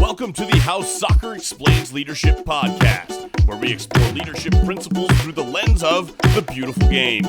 Welcome to the How Soccer Explains Leadership podcast, where we explore leadership principles through the lens of the beautiful game.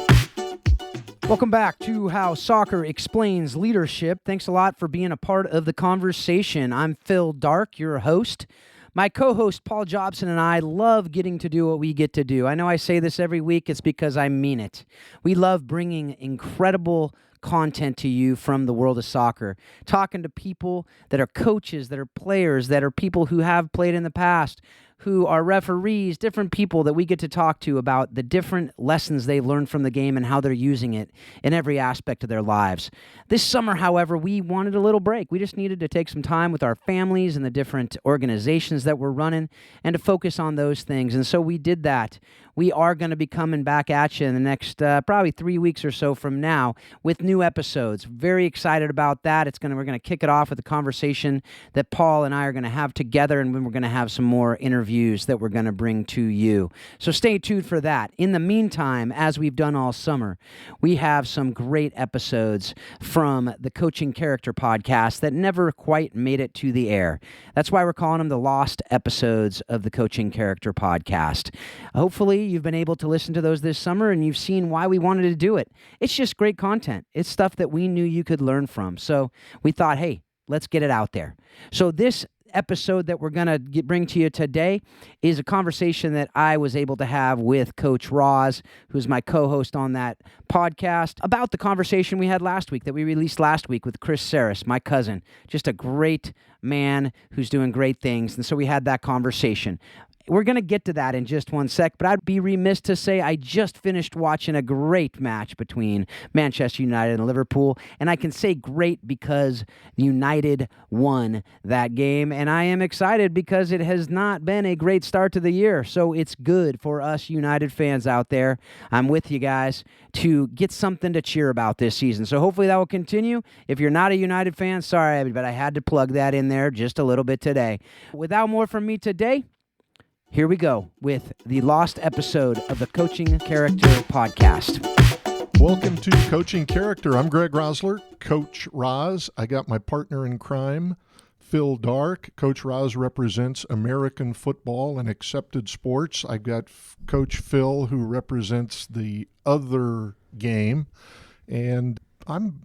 Welcome back to How Soccer Explains Leadership. Thanks a lot for being a part of the conversation. I'm Phil Dark, your host. My co-host Paul Jobson and I love getting to do what we get to do. I know I say this every week. It's because I mean it. We love bringing incredible content to you from the world of soccer, talking to people that are coaches, that are players, that are people who have played in the past, who are referees, different people that we get to talk to about the different lessons they learned from the game and how they're using it in every aspect of their lives. This summer, however, we wanted a little break. We just needed to take some time with our families and the different organizations that we're running and to focus on those things. And so we did that. We are going to be coming back at you in the next probably 3 weeks or so from now with new episodes. Very excited about that. We're going to kick it off with a conversation that Paul and I are going to have together, and then we're going to have some more interviews that we're going to bring to you. So stay tuned for that. In the meantime, as we've done all summer, we have some great episodes from the Coaching Character podcast that never quite made it to the air. That's why we're calling them the lost episodes of the Coaching Character podcast. Hopefully, you've been able to listen to those this summer and you've seen why we wanted to do it. It's just great content. It's stuff that we knew you could learn from. So we thought, hey, let's get it out there. So this episode that we're going to bring to you today is a conversation that I was able to have with Coach Roz, who's my co-host on that podcast, about the conversation we had last week, that we released last week with Chris Saras, my cousin. Just a great man who's doing great things. And so we had that conversation. We're going to get to that in just one sec, but I'd be remiss to say I just finished watching a great match between Manchester United and Liverpool, and I can say great because United won that game, and I am excited because it has not been a great start to the year, so it's good for us United fans out there. I'm with you guys to get something to cheer about this season, so hopefully that will continue. If you're not a United fan, sorry, but I had to plug that in there just a little bit today. Without more from me today, here we go with the lost episode of the Coaching Character podcast. Welcome to Coaching Character. I'm Greg Rosler, Coach Roz. I got my partner in crime, Phil Dark. Coach Roz represents American football and accepted sports. I've got Coach Phil, who represents the other game. And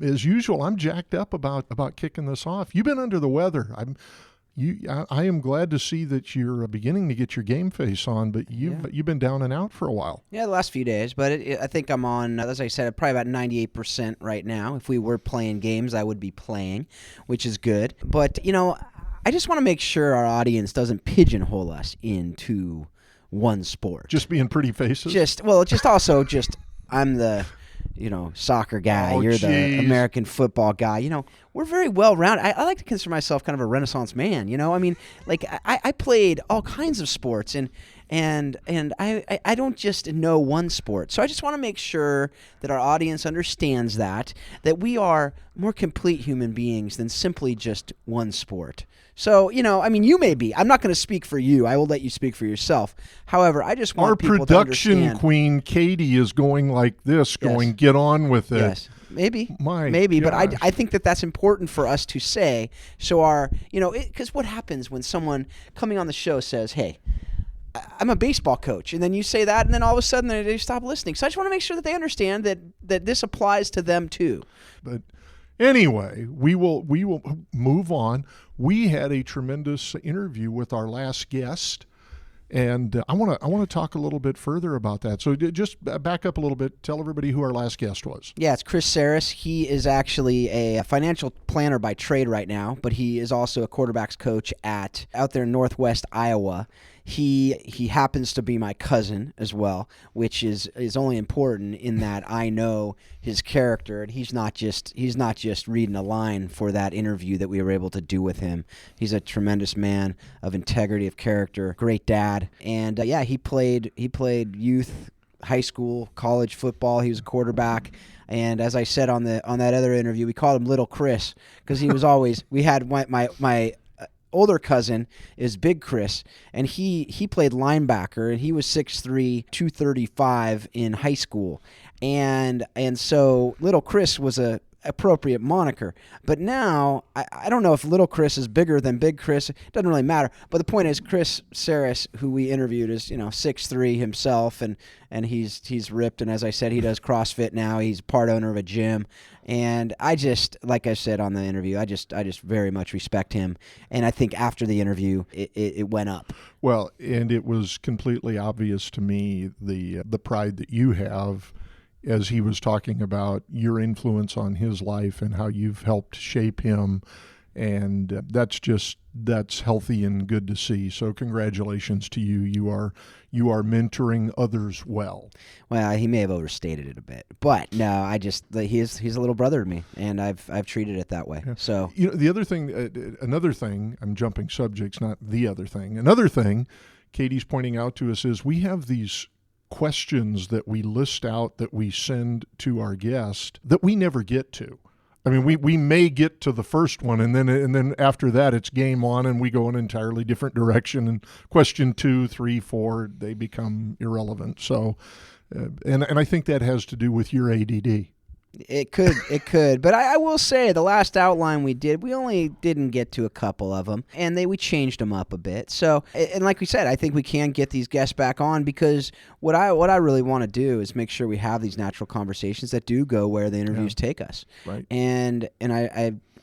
as usual, I'm jacked up about kicking this off. You've been under the weather. I am glad to see that you're beginning to get your game face on, but you've been down and out for a while. Yeah, the last few days, but I think I'm on, as I said, probably about 98% right now. If we were playing games, I would be playing, which is good. But, I just want to make sure our audience doesn't pigeonhole us into one sport. Just being pretty faces? I'm the soccer guy, you're the American football guy. We're very well-rounded. I like to consider myself kind of a Renaissance man, I played all kinds of sports, and I don't just know one sport. So I just want to make sure that our audience understands that we are more complete human beings than simply just one sport. So, you may be. I'm not going to speak for you. I will let you speak for yourself. However, I just want people to understand. Our production queen, Katie, is going like this, get on with it. Yes, maybe. Gosh. But I think that's important for us to say. So because what happens when someone coming on the show says, hey, I'm a baseball coach, and then you say that, and then all of a sudden they stop listening. So I just want to make sure that they understand that this applies to them too. But anyway, we will move on. We had a tremendous interview with our last guest, and I want to talk a little bit further about that. So just back up a little bit. Tell everybody who our last guest was. Yeah, it's Chris Saras. He is actually a financial planner by trade right now, but he is also a quarterbacks coach out there in Northwest Iowa. He happens to be my cousin as well, which is only important in that I know his character, and he's not just reading a line for that interview that we were able to do with him. He's a tremendous man of integrity, of character, great dad, and he played youth, high school, college football. He was a quarterback. And as I said on that other interview, we called him Little Chris because he was always. We had my older cousin is Big Chris, and he played linebacker, and he was 6'3", 235 in high school. And so little Chris was a appropriate moniker. But now, I don't know if little Chris is bigger than big Chris. It doesn't really matter. But the point is, Chris Saras, who we interviewed, is 6'3" himself, and he's ripped. And as I said, he does CrossFit now. He's part owner of a gym. And I just, like I said on the interview, I just very much respect him. And I think after the interview, it went up. Well, and it was completely obvious to me the pride that you have as he was talking about your influence on his life and how you've helped shape him. And that's healthy and good to see. So congratulations to you. You are mentoring others well. Well, he may have overstated it a bit, but no, he's a little brother to me, and I've treated it that way. Yeah. So the other thing, another thing, I'm jumping subjects, not the other thing. Another thing Katie's pointing out to us is we have these questions that we list out that we send to our guest that we never get to. I mean, we may get to the first one, and then after that, it's game on, and we go in an entirely different direction. And question 2, 3, 4, they become irrelevant. So, and I think that has to do with your ADD. It could. But I will say the last outline we did, we only didn't get to a couple of them, and we changed them up a bit. So, and like we said, I think we can get these guests back on because what I really want to do is make sure we have these natural conversations that do go where the interviews take us. Right. And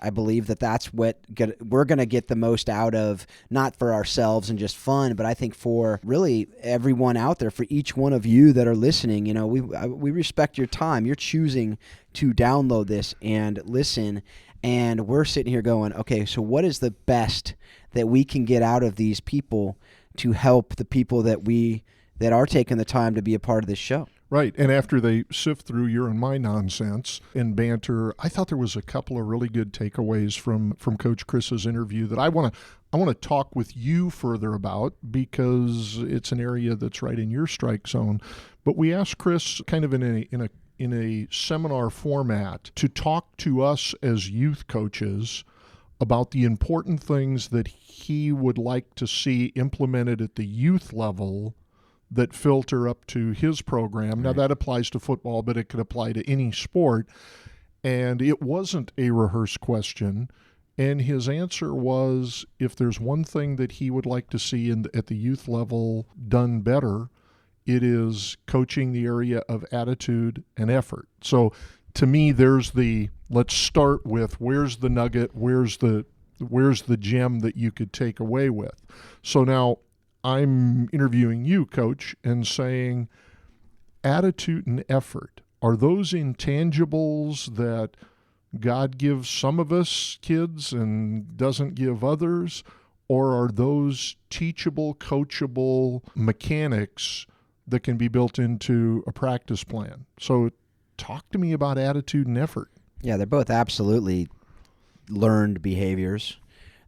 I believe that's what we're going to get the most out of, not for ourselves and just fun, but I think for really everyone out there, for each one of you that are listening. We respect your time. You're choosing to download this and listen, and we're sitting here going, okay, so what is the best that we can get out of these people to help the people that are taking the time to be a part of this show? Right, and after they sift through your and my nonsense and banter, I thought there was a couple of really good takeaways from Coach Chris's interview that I want to talk with you further about because it's an area that's right in your strike zone. But we asked Chris kind of in a seminar format to talk to us as youth coaches about the important things that he would like to see implemented at the youth level that filter up to his program. Now, that applies to football, but it could apply to any sport. And it wasn't a rehearsed question. And his answer was, if there's one thing that he would like to see at the youth level done better, it is coaching the area of attitude and effort. So to me, let's start with where's the nugget, where's the gem that you could take away with. So now, I'm interviewing you, Coach, and saying attitude and effort. Are those intangibles that God gives some of us kids and doesn't give others? Or are those teachable, coachable mechanics that can be built into a practice plan? So talk to me about attitude and effort. Yeah, they're both absolutely learned behaviors.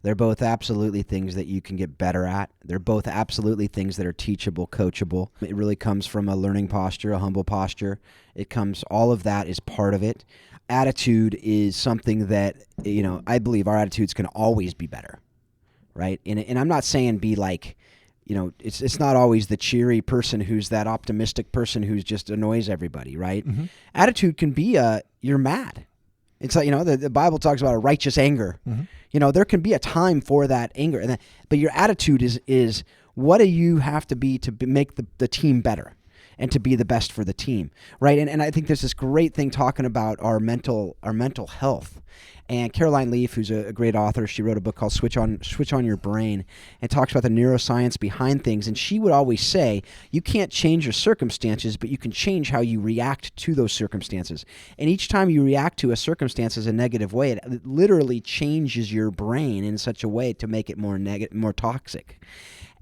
They're both absolutely things that you can get better at. They're both absolutely things that are teachable, coachable. It really comes from a learning posture, a humble posture. All of that is part of it. Attitude is something that, I believe our attitudes can always be better, right? And I'm not saying be like, it's not always the cheery person who's that optimistic person who just annoys everybody, right? Mm-hmm. Attitude can be you're mad. It's like, the Bible talks about a righteous anger. Mm-hmm. There can be a time for that anger. But your attitude is what do you have to be to make the team better and to be the best for the team, right? And I think there's this great thing talking about our mental health. And Caroline Leaf, who's a great author, she wrote a book called Switch on Your Brain, and talks about the neuroscience behind things. And she would always say, you can't change your circumstances, but you can change how you react to those circumstances. And each time you react to a circumstance in a negative way, it literally changes your brain in such a way to make it more toxic.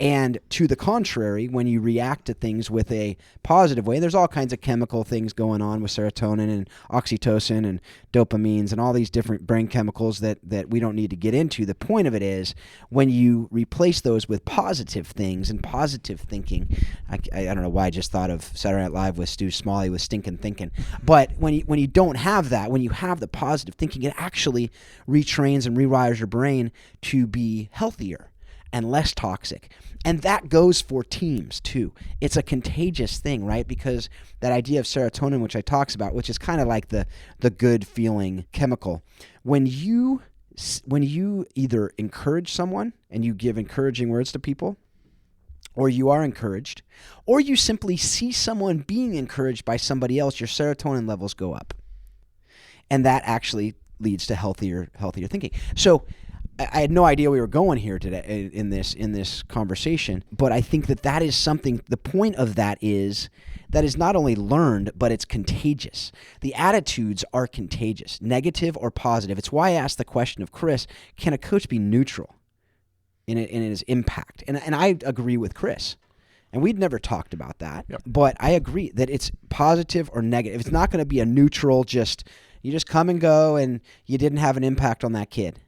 And to the contrary, when you react to things with a positive way, there's all kinds of chemical things going on with serotonin and oxytocin and dopamines and all these different brain chemicals that we don't need to get into. The point of it is when you replace those with positive things and positive thinking, I don't know why I just thought of Saturday Night Live with Stu Smalley with stinking thinking. But when you don't have that, when you have the positive thinking, it actually retrains and rewires your brain to be healthier. and less toxic. And that goes for teams too. It's a contagious thing, right? Because that idea of serotonin, which I talks about, which is kind of like the good feeling chemical. When you either encourage someone and you give encouraging words to people, or you are encouraged, or you simply see someone being encouraged by somebody else, your serotonin levels go up. And that actually leads to healthier thinking. So I had no idea we were going here today in this conversation, but I think that is something. The point of that is not only learned, but it's contagious. The attitudes are contagious, negative or positive. It's why I asked the question of Chris: can a coach be neutral in his impact? And I agree with Chris. And we'd never talked about that, Yep. But I agree that it's positive or negative. It's not going to be a neutral, you just come and go and you didn't have an impact on that kid.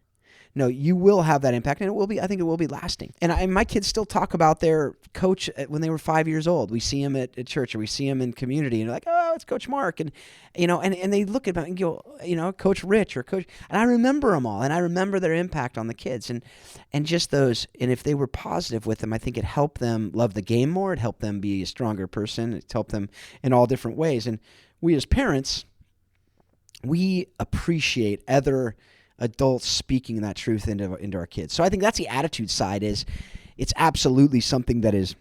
No, you will have that impact, and I think it will be lasting. And my kids still talk about their coach when they were 5 years old. We see him at church, or we see him in community, and they're like, oh, it's Coach Mark. And, and they look at him and go, Coach Rich or Coach. And I remember them all, and I remember their impact on the kids. And just those, and if they were positive with them, I think it helped them love the game more. It helped them be a stronger person. It helped them in all different ways. And we as parents, we appreciate other adults speaking that truth into our kids. So I think that's the attitude side. It's absolutely something that is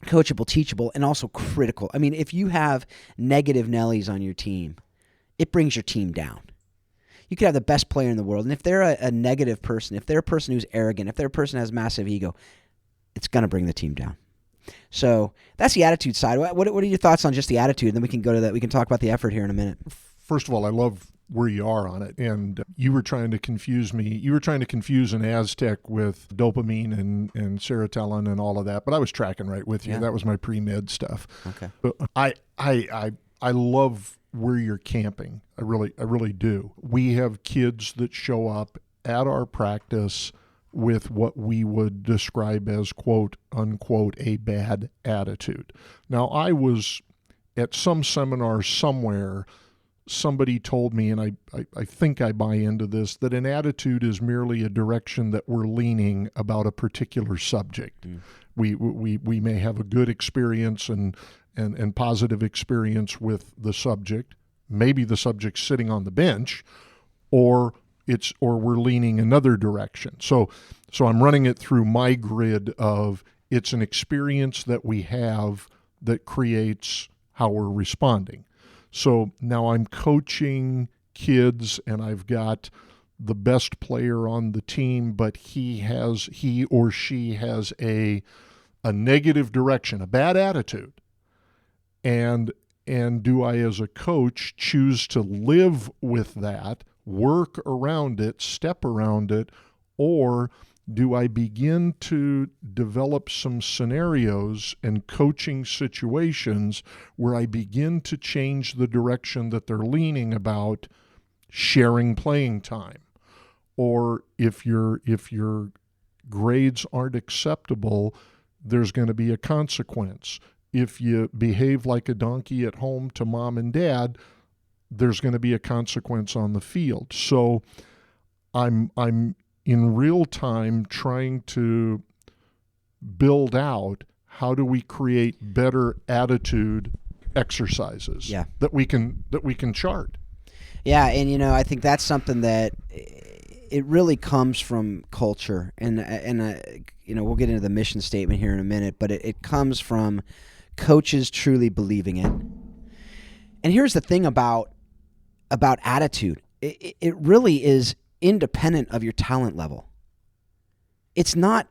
coachable, teachable, and also critical. I mean, if you have negative Nellies on your team, it brings your team down. You could have the best player in the world, and if they're a negative person, if they're a person who's arrogant, if they're a person who has massive ego, it's going to bring the team down. So that's the attitude side. What are your thoughts on just the attitude? And then we can go to that. We can talk about the effort here in a minute. First of all, I love where you are on it. And you were trying to confuse me. You were trying to confuse an Aztec with dopamine and serotonin and all of that. But I was tracking right with you. Yeah. That was my pre-med stuff. Okay. But I love where you're camping. I really do. We have kids that show up at our practice with what we would describe as, quote, unquote, a bad attitude. Now, I was at some seminar somewhere. Somebody told me, and I think I buy into this, that an attitude is merely a direction that we're leaning about a particular subject. Mm. We may have a good experience and positive experience with the subject. Maybe the subject's sitting on the bench, or we're leaning another direction. So I'm running it through my grid of it's an experience that we have that creates how we're responding. So now I'm coaching kids, and I've got the best player on the team, but he or she has a negative direction, a bad attitude. And do I, as a coach, choose to live with that, work around it, step around it, or do I begin to develop some scenarios and coaching situations where I begin to change the direction that they're leaning about sharing playing time? Or if your grades aren't acceptable, there's going to be a consequence. If you behave like a donkey at home to mom and dad, there's going to be a consequence on the field. So I'm in real time trying to build out how do we create better attitude exercises that we can chart. Yeah, and I think that's something that it really comes from culture, and we'll get into the mission statement here in a minute, but it comes from coaches truly believing it. And here's the thing about attitude. It really is independent of your talent level. It's not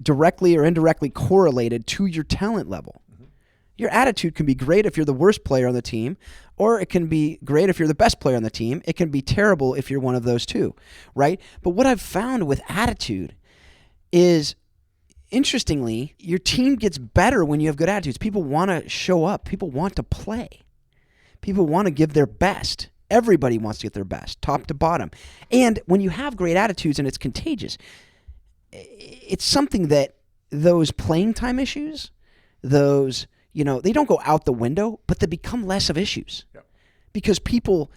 directly or indirectly correlated to your talent level. Mm-hmm. Your attitude can be great if you're the worst player on the team, or it can be great if you're the best player on the team. It can be terrible if you're one of those two, right? But what I've found with attitude is, interestingly, your team gets better when you have good attitudes. People want to show up. People want to play. People want to give their best. Everybody wants to get their best, top to bottom. And when you have great attitudes and it's contagious, it's something that those playing time issues, those, they don't go out the window, but they become less of issues. Yep. Because people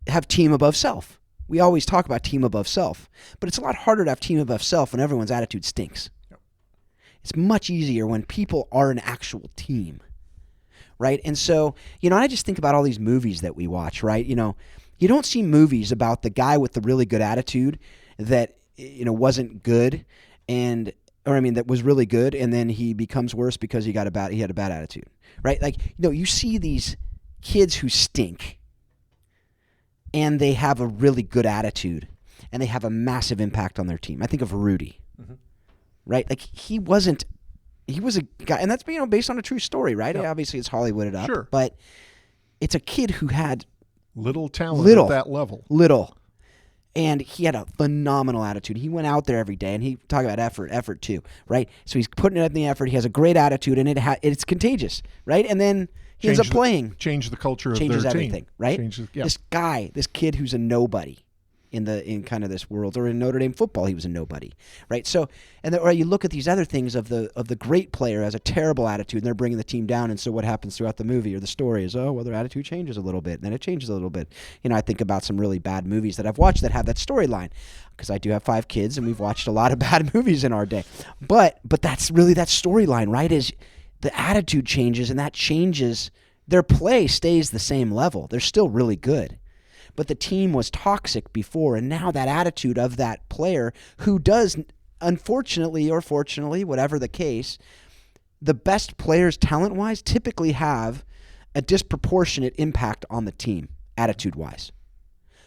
have team above self. We always talk about team above self, but it's a lot harder to have team above self when everyone's attitude stinks. Yep. It's much easier when people are an actual team, right? And so, I just think about all these movies that we watch, right? You don't see movies about the guy with the really good attitude that, wasn't good that was really good, and then he becomes worse because he had a bad attitude, right? Like, you see these kids who stink, and they have a really good attitude, and they have a massive impact on their team. I think of Rudy, right? Like, he was a guy, and that's based on a true story, right? Yeah. Obviously, it's Hollywooded up, Sure. but it's a kid who had little talent at that level. And he had a phenomenal attitude. He went out there every day, and he talked about effort too, right? So he's putting it in the effort. He has a great attitude, and it's contagious, right? And then he ends up playing. Change the culture of changes their everything, team. right? Yeah. This kid who's a nobody in kind of this world, or in Notre Dame football, he was a nobody, right? So, or you look at these other things of the great player has a terrible attitude, and they're bringing the team down. And so what happens throughout the movie or the story is, their attitude changes a little bit, and then it changes a little bit. I think about some really bad movies that I've watched that have that storyline, because I do have 5 kids, and we've watched a lot of bad movies in our day. But that's really that storyline, right? Is the attitude changes, and that changes. Their play stays the same level. They're still really good. But the team was toxic before, and now that attitude of that player who does, unfortunately or fortunately, whatever the case, the best players talent-wise typically have a disproportionate impact on the team, attitude-wise.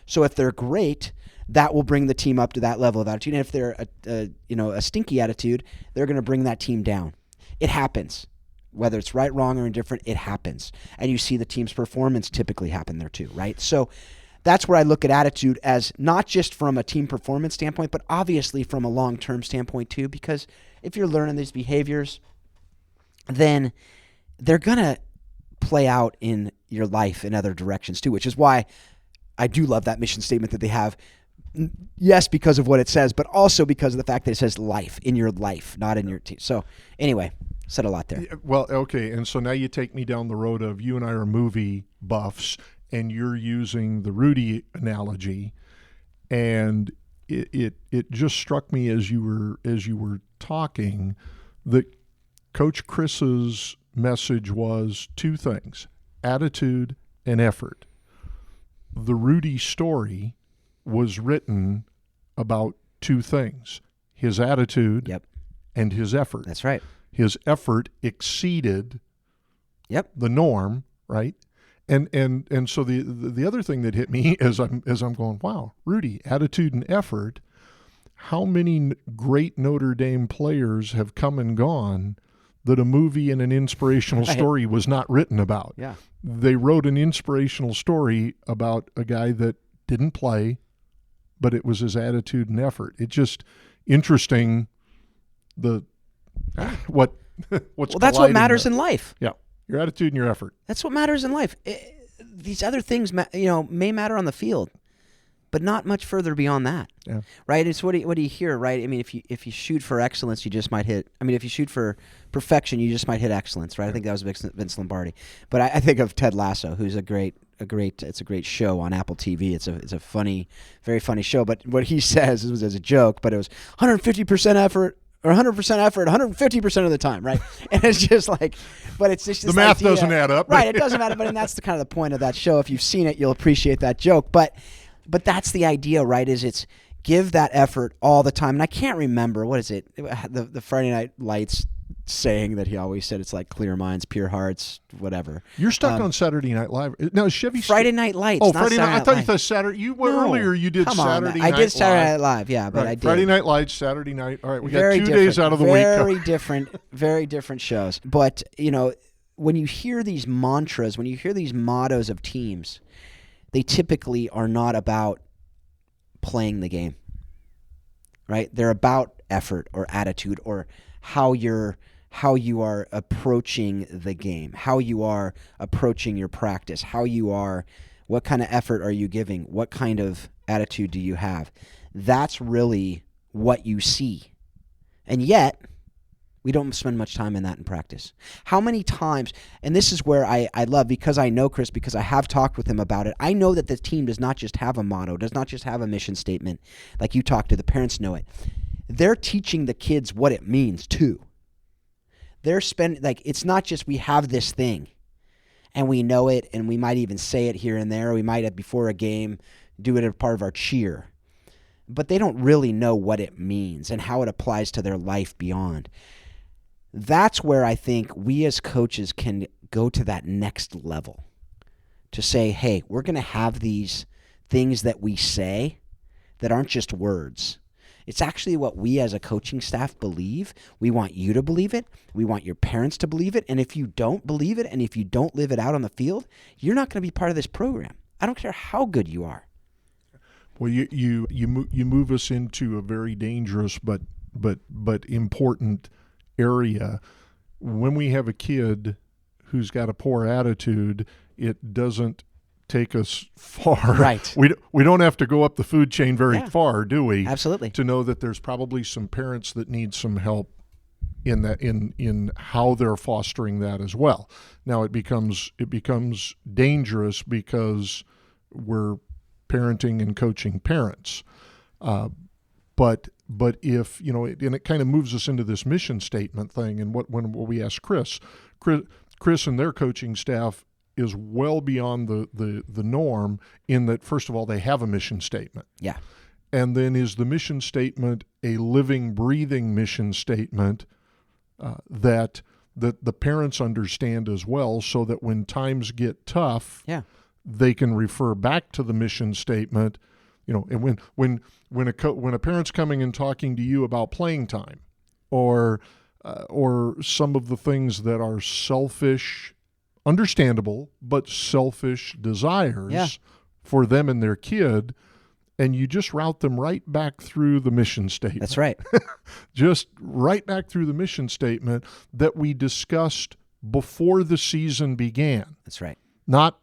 So if they're great, that will bring the team up to that level of attitude. And if they're a stinky attitude, they're going to bring that team down. It happens. Whether it's right, wrong, or indifferent, it happens. And you see the team's performance typically happen there too, right? So that's where I look at attitude as not just from a team performance standpoint, but obviously from a long-term standpoint too, because if you're learning these behaviors, then they're going to play out in your life in other directions too, which is why I do love that mission statement that they have. Yes, because of what it says, but also because of the fact that it says life, in your life, not in your team. So anyway, said a lot there. Well, okay, and so now you take me down the road of you and I are movie buffs, and you're using the Rudy analogy, and it just struck me as you were talking that Coach Chris's message was 2 things: attitude and effort. The Rudy story was written about 2 things: his attitude and his effort. That's right. His effort exceeded the norm, right? And so the other thing that hit me as I'm going, wow, Rudy, attitude and effort. How many great Notre Dame players have come and gone that a movie and an inspirational story was not written about? Yeah. They wrote an inspirational story about a guy that didn't play, but it was his attitude and effort. It's just interesting what's that's what matters in life. Yeah. Your attitude and your effort. That's what matters in life. These other things, may matter on the field, but not much further beyond that. Yeah. Right? It's what do you hear, right? I mean, if you shoot for excellence, you just might hit. I mean, if you shoot for perfection, you just might hit excellence, right? I think that was Vince Lombardi. But I think of Ted Lasso, who's it's a great show on Apple TV. It's a funny, very funny show. But what he says, it was as a joke, but it was 150% effort. Or 100% effort, 150% of the time, right? And it's just like, but it's just the math doesn't add up, right? It doesn't matter, but that's the kind of the point of that show. If you've seen it, you'll appreciate that joke. But that's the idea, right? Is it's give that effort all the time. And I can't remember what is it, the Friday Night Lights saying that he always said, it's like clear minds, pure hearts, whatever. You're stuck on Saturday Night Live. Now, is Chevy Friday Night Lights. Oh, not Friday Saturday Night. Night I thought you Live. thought Saturday. Earlier you did Saturday Night Live. I did Saturday Night Live, yeah, but right. I did. Friday Night Lights, Saturday Night. All right, we Very got 2 days out of the week. Very different shows. But, when you hear these mantras, when you hear these mottos of teams, they typically are not about playing the game, right? They're about effort or attitude or how you are approaching the game, how you are approaching your practice, what kind of effort are you giving, what kind of attitude do you have. That's really what you see. And yet, We don't spend much time in that in practice. How many times, and this is where I love, because I know Chris, because I have talked with him about it, I know that the team does not just have a motto, does not just have a mission statement like you talked to. The parents know it. They're teaching the kids what it means too. It's not just we have this thing and we know it and we might even say it here and there. We might have, before a game, do it as part of our cheer. But they don't really know what it means and how it applies to their life beyond. That's where I think we as coaches can go to that next level to say, hey, we're going to have these things that we say that aren't just words. It's actually what we as a coaching staff believe. We want you to believe it. We want your parents to believe it. And if you don't believe it and if you don't live it out on the field, you're not going to be part of this program. I don't care how good you are. Well, you move us into a very dangerous but important area. When we have a kid who's got a poor attitude, it doesn't take us far. Right. We don't have to go up the food chain very far, do we? Absolutely. To know that there's probably some parents that need some help in that in how they're fostering that as well. Now it becomes dangerous because we're parenting and coaching parents. But if, and it kind of moves us into this mission statement thing, and when we ask Chris and their coaching staff is well beyond the norm in that, first of all, they have a mission statement. Yeah. And then is the mission statement a living, breathing mission statement that the parents understand as well, so that when times get tough, they can refer back to the mission statement. And when a parent's coming and talking to you about playing time, or some of the things that are selfish, understandable, but selfish desires for them and their kid, and you just route them right back through the mission statement. That's right. Just right back through the mission statement that we discussed before the season began. That's right. Not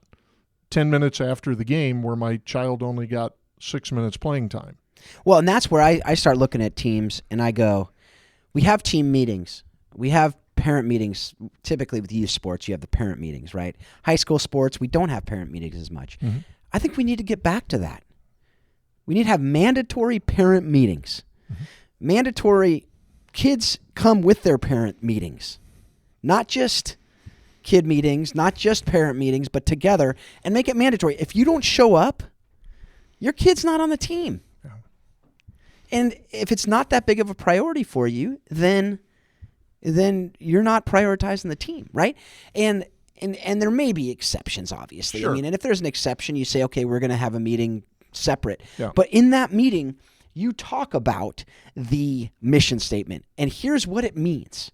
10 minutes after the game where my child only got 6 minutes playing time. Well, and that's where I start looking at teams and I go, we have team meetings. We have parent meetings. Typically with youth sports, you have the parent meetings, right? High school sports, we don't have parent meetings as much. Mm-hmm. I think we need to get back to that. We need to have mandatory parent meetings. Mm-hmm. Mandatory kids come with their parent meetings, not just kid meetings, not just parent meetings, but together, and make it mandatory. If you don't show up, your kid's not on the team. Yeah. And if it's not that big of a priority for you, then you're not prioritizing the team, right? And there may be exceptions, obviously. Sure. I mean, and if there's an exception, you say, okay, we're going to have a meeting separate. Yeah. But in that meeting, you talk about the mission statement, and here's what it means.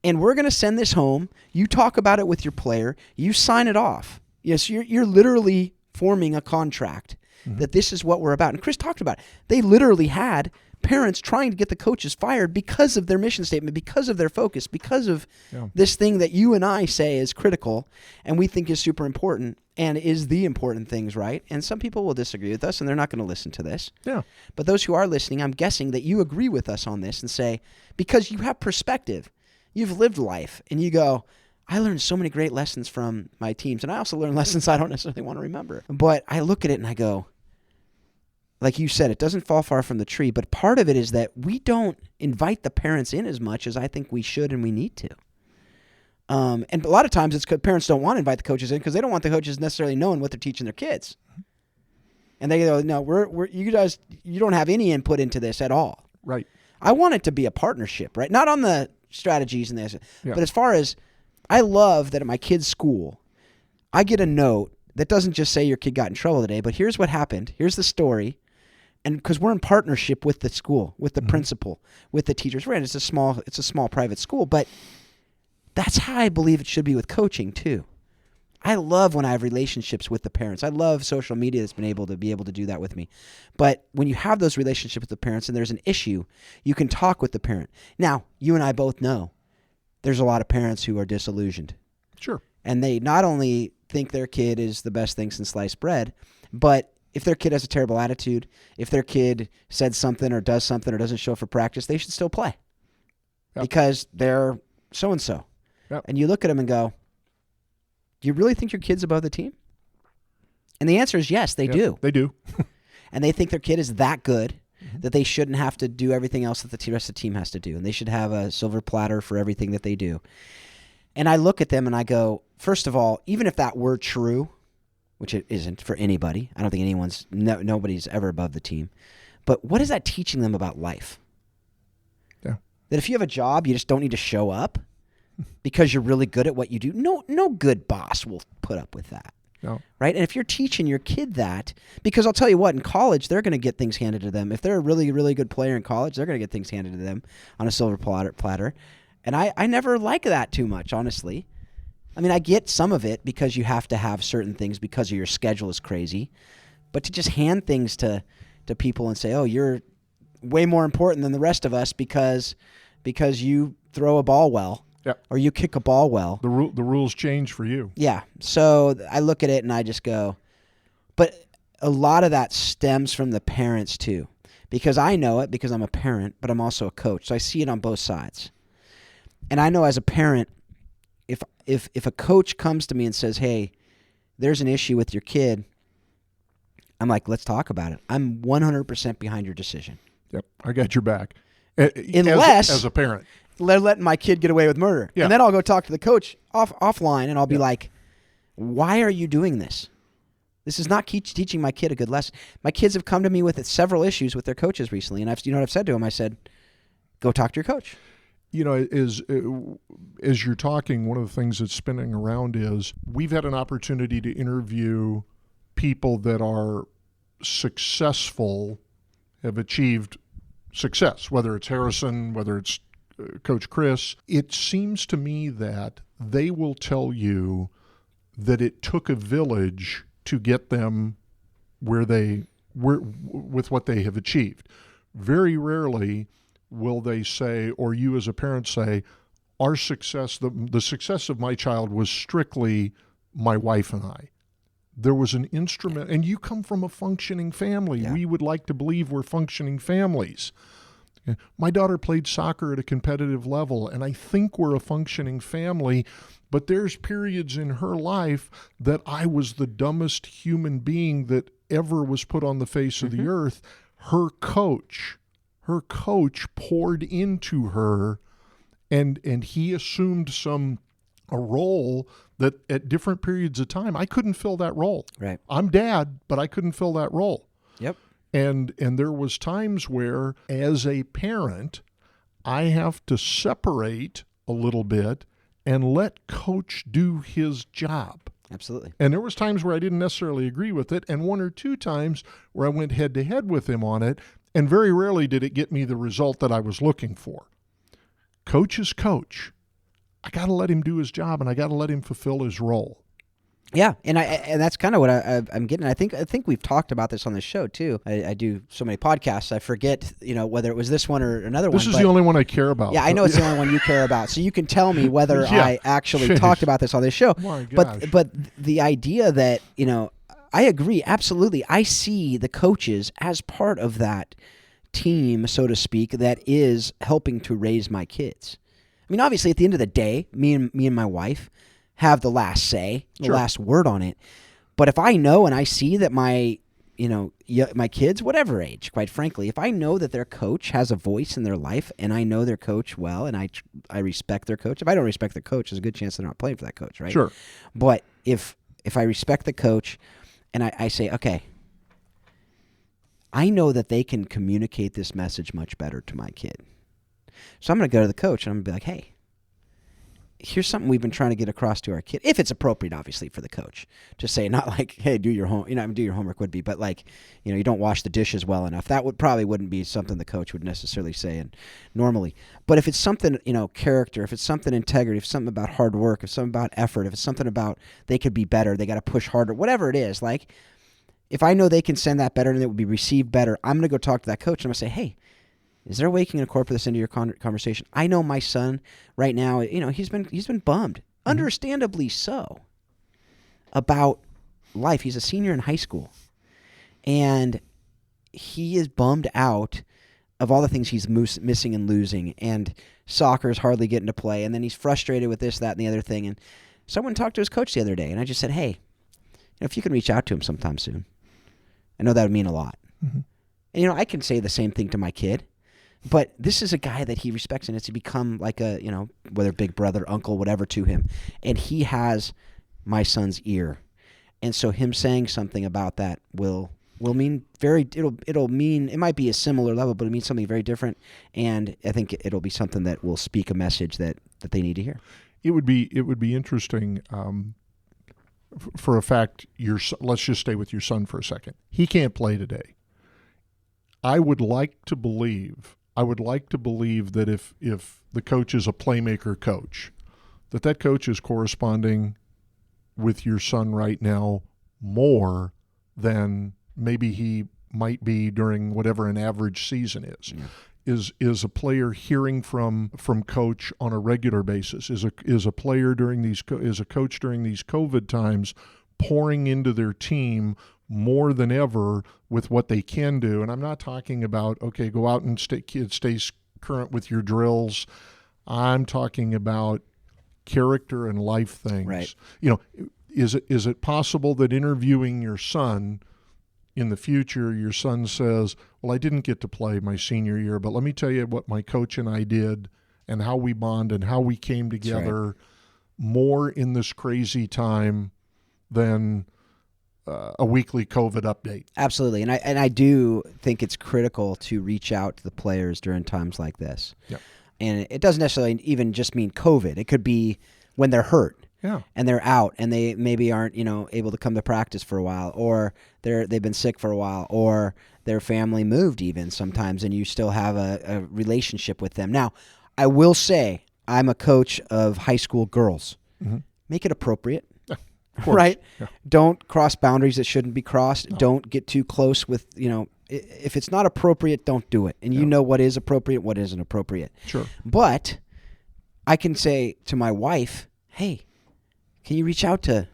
And we're going to send this home. You talk about it with your player. You sign it off. Yes, you're literally forming a contract that this is what we're about. And Chris talked about it. They literally had parents trying to get the coaches fired because of their mission statement, because of their focus, because of this thing that you and I say is critical and we think is super important and is the important things, right? And some people will disagree with us and they're not going to listen to this. Yeah. But those who are listening, I'm guessing that you agree with us on this and say, because you have perspective, you've lived life, and you go, I learned so many great lessons from my teams, and I also learned lessons I don't necessarily want to remember. But I look at it and I go, like you said, it doesn't fall far from the tree, but part of it is that we don't invite the parents in as much as I think we should and we need to. And a lot of times it's because parents don't want to invite the coaches in because they don't want the coaches necessarily knowing what they're teaching their kids. And they go, no, you guys, you don't have any input into this at all. Right. I want it to be a partnership, right? Not on the strategies and this, but as far as, I love that at my kid's school, I get a note that doesn't just say your kid got in trouble today, but here's what happened. Here's the story. And because we're in partnership with the school, with the principal, with the teachers. Right, it's a small private school, but that's how I believe it should be with coaching too. I love when I have relationships with the parents. I love social media that's been able to do that with me. But when you have those relationships with the parents and there's an issue, you can talk with the parent. Now, you and I both know there's a lot of parents who are disillusioned. Sure. And they not only think their kid is the best thing since sliced bread, but if their kid has a terrible attitude, if their kid said something or does something or doesn't show up for practice, they should still play. because they're so-and-so. Yep. And you look at them and go, do you really think your kid's above the team? And the answer is yes, they do. They do. And they think their kid is that good that they shouldn't have to do everything else that the rest of the team has to do. And they should have a silver platter for everything that they do. And I look at them and I go, first of all, even if that were true, which it isn't for anybody, I don't think nobody's ever above the team. But what is that teaching them about life? Yeah. That if you have a job, you just don't need to show up because you're really good at what you do. No good boss will put up with that. No. Right? And if you're teaching your kid that, because I'll tell you what, in college, they're going to get things handed to them. If they're a really, really good player in college, they're going to get things handed to them on a silver platter. And I never like that too much, honestly. I mean, I get some of it because you have to have certain things because of your schedule is crazy. But to just hand things to people and say, oh, you're way more important than the rest of us because you throw a ball well. Yeah. Or you kick a ball well. The rules change for you. Yeah. So I look at it and I just go, but a lot of that stems from the parents too. Because I know it because I'm a parent, but I'm also a coach. So I see it on both sides. And I know as a parent, if a coach comes to me and says, hey, there's an issue with your kid, I'm like, let's talk about it. I'm 100% behind your decision. Yep. I got your back. Unless as a parent. They're letting my kid get away with murder. Yeah. And then I'll go talk to the coach offline, and I'll be like, why are you doing this? This is not teaching my kid a good lesson. My kids have come to me with several issues with their coaches recently, and you know what I've said to them? I said, go talk to your coach. You know, as you're talking, one of the things that's spinning around is we've had an opportunity to interview people that are successful, have achieved success, whether it's Harrison, whether it's Coach Chris. It seems to me that they will tell you that it took a village to get them where they were with what they have achieved. Very rarely will they say, or you as a parent say, our success, the success of my child was strictly my wife and I. There was an instrument, and you come from a functioning family. Yeah. We would like to believe we're functioning families. My daughter played soccer at a competitive level, and I think we're a functioning family, but there's periods in her life that I was the dumbest human being that ever was put on the face of the earth. Her coach poured into her, and he assumed a role that at different periods of time, I couldn't fill that role. Right. I'm dad, but I couldn't fill that role. Yep. And there was times where, as a parent, I have to separate a little bit and let coach do his job. Absolutely. And there was times where I didn't necessarily agree with it, and one or two times where I went head-to-head with him on it, and very rarely did it get me the result that I was looking for. Coach is coach. I got to let him do his job, and I got to let him fulfill his role. Yeah, and that's kind of what I'm getting. I think we've talked about this on the show too. I do so many podcasts, I forget, whether it was this one or another one. This is the only one I care about. Yeah, I know it's the only one you care about. So you can tell me whether I actually talked about this on this show. My gosh. But the idea that I agree absolutely. I see the coaches as part of that team, so to speak, that is helping to raise my kids. I mean, obviously, at the end of the day, me and my wife have the last say, the last word on it. But if I know and I see that my kids, whatever age, quite frankly, if I know that their coach has a voice in their life and I know their coach well and I respect their coach, if I don't respect the coach, there's a good chance they're not playing for that coach, right? Sure. But if I respect the coach and I say, okay, I know that they can communicate this message much better to my kid. So I'm going to go to the coach and I'm going to be like, hey, here's something we've been trying to get across to our kid, if it's appropriate, obviously, for the coach to say, not like, hey, do your homework would be, but like, you don't wash the dishes well enough. That wouldn't be something the coach would necessarily say normally. But if it's something, character, if it's something integrity, if it's something about hard work, if it's something about effort, if it's something about they could be better, they got to push harder, whatever it is, like, if I know they can send that better and it would be received better, I'm going to go talk to that coach and I'm going to say, hey, is there a way you can incorporate this into your conversation? I know my son right now, he's been bummed, understandably so, about life. He's a senior in high school, and he is bummed out of all the things he's missing and losing, and soccer is hardly getting to play, and then he's frustrated with this, that, and the other thing. And someone talked to his coach the other day, and I just said, hey, if you can reach out to him sometime soon, I know that would mean a lot. Mm-hmm. And, I can say the same thing to my kid, but this is a guy that he respects, and it's to become like a, whether big brother, uncle, whatever to him. And he has my son's ear. And so him saying something about that will mean it'll mean, it might be a similar level, but it means something very different. And I think it'll be something that will speak a message that they need to hear. It would be interesting, for a fact, let's just stay with your son for a second. He can't play today. I would like to believe that if the coach is a playmaker coach, that coach is corresponding with your son right now more than maybe he might be during whatever an average season is. Yeah. Is a player hearing from coach on a regular basis? Is a coach during these COVID times pouring into their team more than ever with what they can do? And I'm not talking about, okay, go out and stay current with your drills. I'm talking about character and life things. Right. Is it possible that interviewing your son in the future, your son says, well, I didn't get to play my senior year, but let me tell you what my coach and I did and how we bond and how we came together more in this crazy time than a weekly COVID update. Absolutely. And I do think it's critical to reach out to the players during times like this. Yep. And it doesn't necessarily even just mean COVID. It could be when they're hurt. Yeah. And they're out and they maybe aren't, able to come to practice for a while, or they've been sick for a while, or their family moved even sometimes, and you still have a relationship with them. Now, I will say I'm a coach of high school girls. Mm-hmm. Make it appropriate. Right? Yeah. Don't cross boundaries that shouldn't be crossed. No. Don't get too close with, if it's not appropriate, don't do it. And you know what is appropriate, what isn't appropriate. Sure. But I can say to my wife, hey, can you reach out to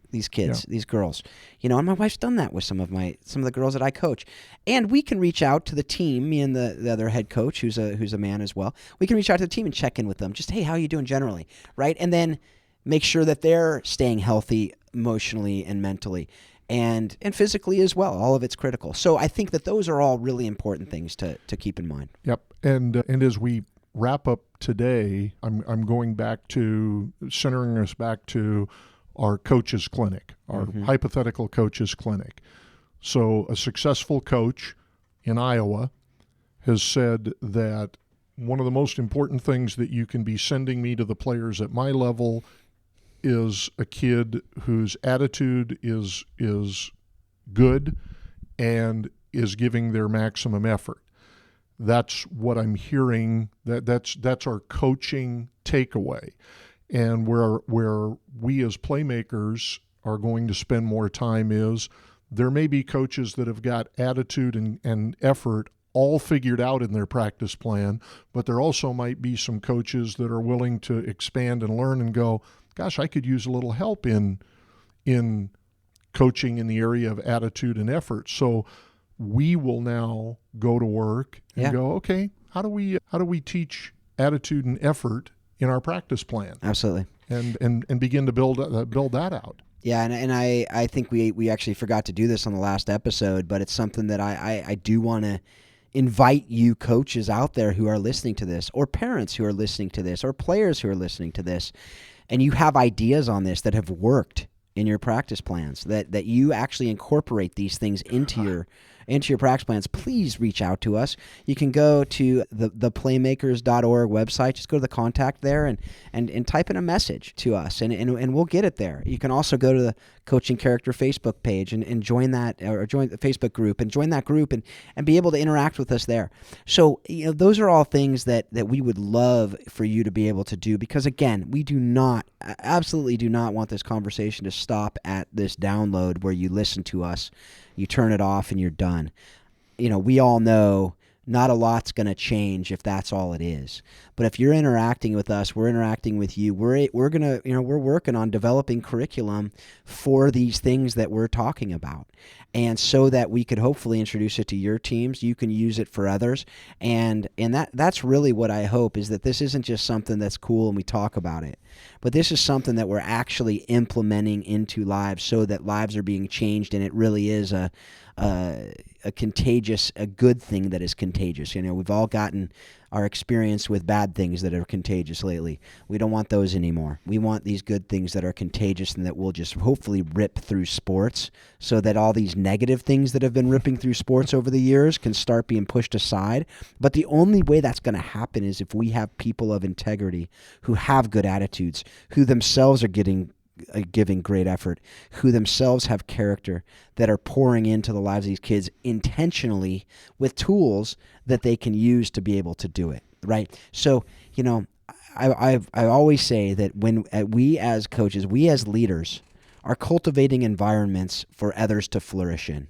these kids, these girls? And my wife's done that with some of the girls that I coach. And we can reach out to the team, me and the other head coach, who's a man as well. We can reach out to the team and check in with them. Just, hey, how are you doing generally? Right? And then make sure that they're staying healthy emotionally and mentally and physically as well. All of it's critical. So I think that those are all really important things to keep in mind. Yep. And as we wrap up today, I'm going back to centering us back to our coaches clinic, our hypothetical coaches clinic. So a successful coach in Iowa has said that one of the most important things that you can be sending me to the players at my level is a kid whose attitude is good and is giving their maximum effort. That's what I'm hearing. That's our coaching takeaway. And where we as playmakers are going to spend more time is there may be coaches that have got attitude and effort all figured out in their practice plan, but there also might be some coaches that are willing to expand and learn and go, gosh, I could use a little help in coaching in the area of attitude and effort. So we will now go to work and go, okay, how do we teach attitude and effort in our practice plan? Absolutely. And begin to build that out. Yeah, and I think we actually forgot to do this on the last episode, but it's something that I do want to invite you coaches out there who are listening to this, or parents who are listening to this, or players who are listening to this, and you have ideas on this that have worked in your practice plans, that you actually incorporate these things into your practice plans, please reach out to us. You can go to the Playmakers.org website. Just go to the contact there and type in a message to us, and we'll get it there. You can also go to the Coaching Character Facebook page and join that, or join the Facebook group and join that group and be able to interact with us there. So those are all things that we would love for you to be able to do, because again, we absolutely do not want this conversation to stop at this download where you listen to us, you turn it off, and you're done. We all know not a lot's going to change if that's all it is. But if you're interacting with us, we're interacting with you. We're going to, we're working on developing curriculum for these things that we're talking about. And so that we could hopefully introduce it to your teams, you can use it for others. And that's really what I hope, is that this isn't just something that's cool and we talk about it, but this is something that we're actually implementing into lives so that lives are being changed, and it really is a contagious, a good thing that is contagious. We've all gotten our experience with bad things that are contagious lately. We don't want those anymore. We want these good things that are contagious and that will just hopefully rip through sports, so that all these negative things that have been ripping through sports over the years can start being pushed aside. But the only way that's going to happen is if we have people of integrity who have good attitudes, who themselves are giving great effort, who themselves have character, that are pouring into the lives of these kids intentionally with tools that they can use to be able to do it, right? So, I always say that when we as coaches, we as leaders are cultivating environments for others to flourish in.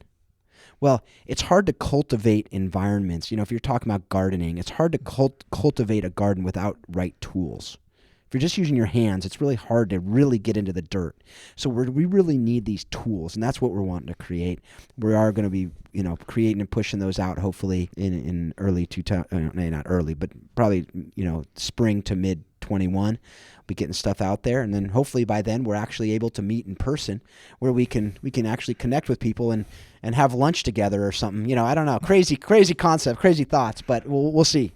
Well, it's hard to cultivate environments. If you're talking about gardening, it's hard to cultivate a garden without right tools. If you're just using your hands, it's really hard to really get into the dirt. So we really need these tools, and that's what we're wanting to create. We are going to be, creating and pushing those out hopefully in early not early, but probably, spring to mid 21. Be getting stuff out there, and then hopefully by then we're actually able to meet in person, where we can actually connect with people and have lunch together or something. I don't know, crazy concept, crazy thoughts, but we'll see.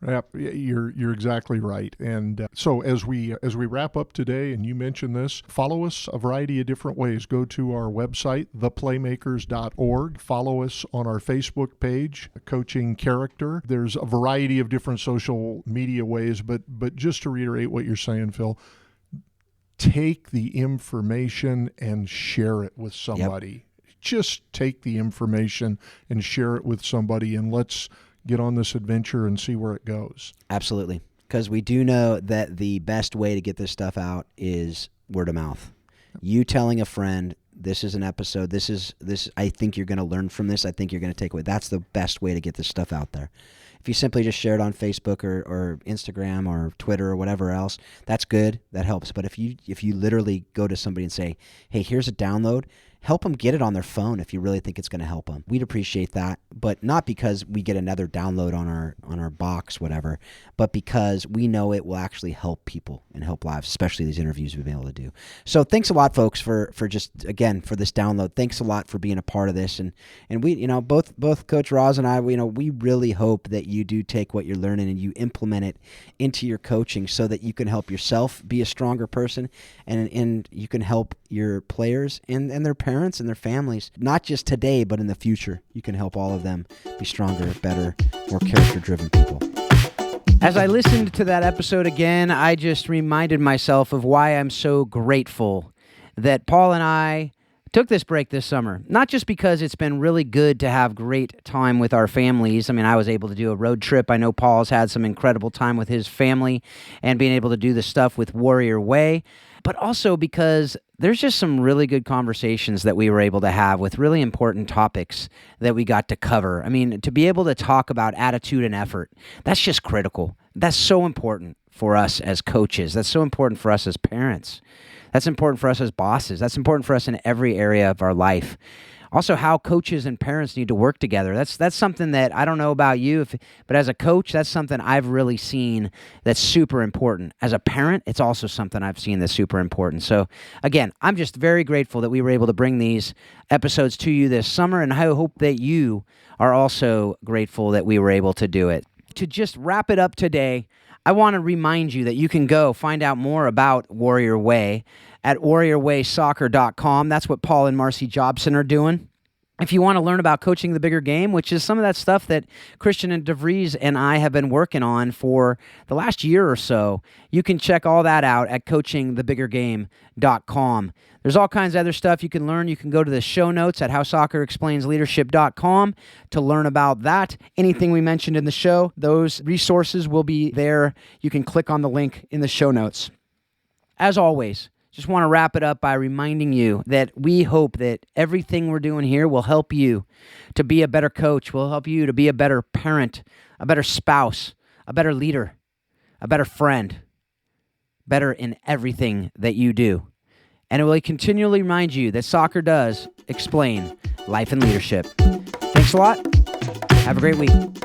Yep, you're exactly right. And so as we wrap up today, and you mentioned this, follow us a variety of different ways. Go to our website, theplaymakers.org. Follow us on our Facebook page, Coaching Character. There's a variety of different social media ways, but just to reiterate what you're saying, Phil, take the information and share it with somebody. Yep. Just take the information and share it with somebody, and let's get on this adventure and see where it goes. Absolutely. Because we do know that the best way to get this stuff out is word of mouth. You telling a friend, this is an episode, this, I think you're going to learn from this, I think you're going to take away. That's the best way to get this stuff out there. If you simply just share it on Facebook or Instagram or Twitter or whatever else, that's good. That helps. But if you literally go to somebody and say, hey, here's a download, help them get it on their phone if you really think it's going to help them. We'd appreciate that, but not because we get another download on our box, whatever, but because we know it will actually help people and help lives, especially these interviews we've been able to do. So thanks a lot, folks, for just, again, for this download. Thanks a lot for being a part of this. And we, both Coach Roz and I, we really hope that you do take what you're learning and you implement it into your coaching so that you can help yourself be a stronger person, and you can help your players and their parents and their families, not just today, but in the future. You can help all of them be stronger, better, more character-driven people. As I listened to that episode again, I just reminded myself of why I'm so grateful that Paul and I took this break this summer. Not just because it's been really good to have great time with our families. I mean, I was able to do a road trip. I know Paul's had some incredible time with his family and being able to do the stuff with Warrior Way, but also because there's just some really good conversations that we were able to have with really important topics that we got to cover. I mean, to be able to talk about attitude and effort, that's just critical. That's so important for us as coaches. That's so important for us as parents. That's important for us as bosses. That's important for us in every area of our life. Also, how coaches and parents need to work together. That's something that I don't know about you, but as a coach, that's something I've really seen that's super important. As a parent, it's also something I've seen that's super important. So again, I'm just very grateful that we were able to bring these episodes to you this summer, and I hope that you are also grateful that we were able to do it. To just wrap it up today, I want to remind you that you can go find out more about Warrior Way at warriorwaysoccer.com. That's what Paul and Marcy Jobson are doing. If you want to learn about coaching the bigger game, which is some of that stuff that Christian and DeVries and I have been working on for the last year or so, you can check all that out at coachingthebiggergame.com. There's all kinds of other stuff you can learn. You can go to the show notes at howsoccerexplainsleadership.com to learn about that. Anything we mentioned in the show, those resources will be there. You can click on the link in the show notes. As always, just want to wrap it up by reminding you that we hope that everything we're doing here will help you to be a better coach, will help you to be a better parent, a better spouse, a better leader, a better friend, better in everything that you do. And it will continually remind you that soccer does explain life and leadership. Thanks a lot. Have a great week.